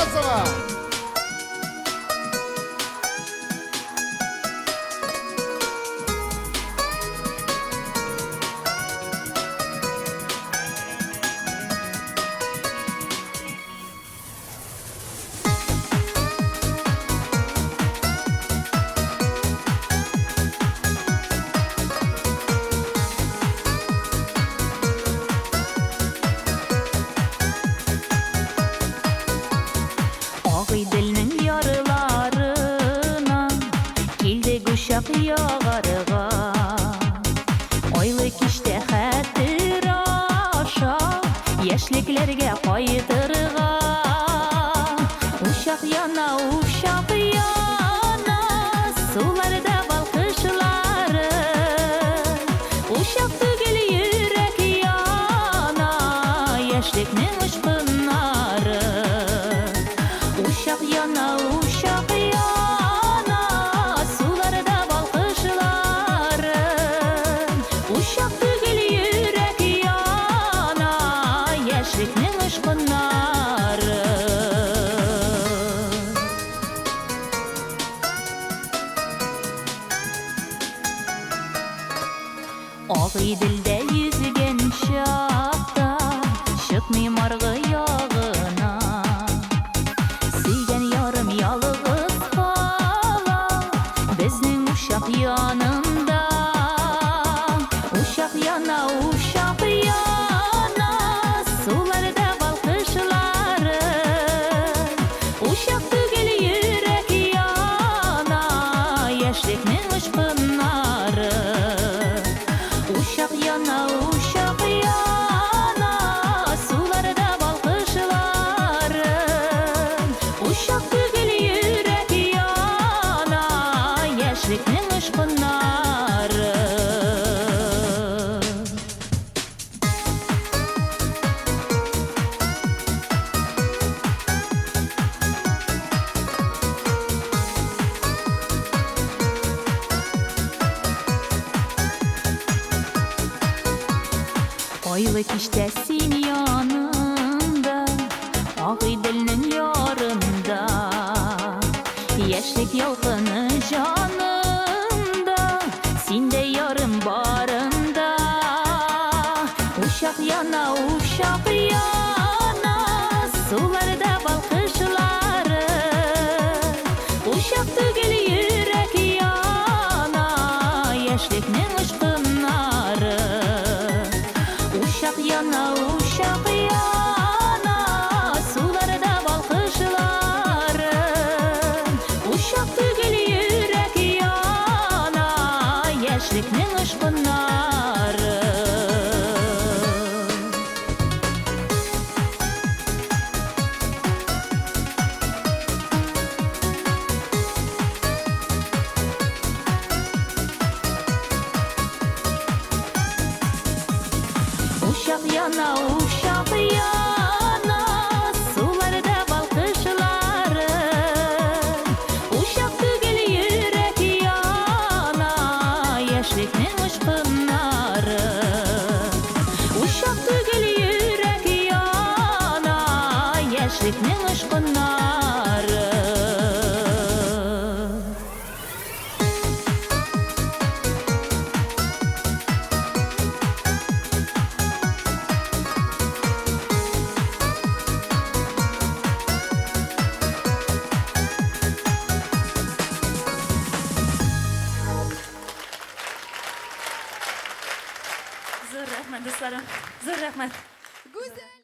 Уразова. Dilinin yarılarına kildi kuşak yağarığa Oylık işte hatır aşağı Yaşlıklarga qaytırığa Uşak yana Sularda balkışları Uşak tügül yürek yana Yaşlıkның ışkınları Uşak yana, sularda balkışları Uşak tügül yürek yana, yaşlıkның ışkınları Ağıy dilde yüzgen şakta, çıkmay margı yağına Yalğız qala bizning uşaq yanında Uşaq yana sularda balqışları Uşaq tügül yürek yana yaşlıkның ışqınları Uşaq yana sularda balqışları Uşaq tügül yürek yana yaşlıkның ışkınları Oylık işte sin yanında Ağıy dilinin yarında Yaşlık yalqını canında Sinde yarım barında Uşaq yana Sularda balqışları Uşaq tügül yürek yana Yaşlıkның ışkınları Uşaq yana Sularda balqışları Uşaq tügül yürek yana Yaşlıkның ışkınları Uşaq yana Sularda balqışları Uşaq tügül yürek yana Yaşlıkның ışkınları Uşaq tügül yürek yana Yaşlıkның ışkınları Zo'r rahmat do'stlarim, zo'r rahmat. Гузель!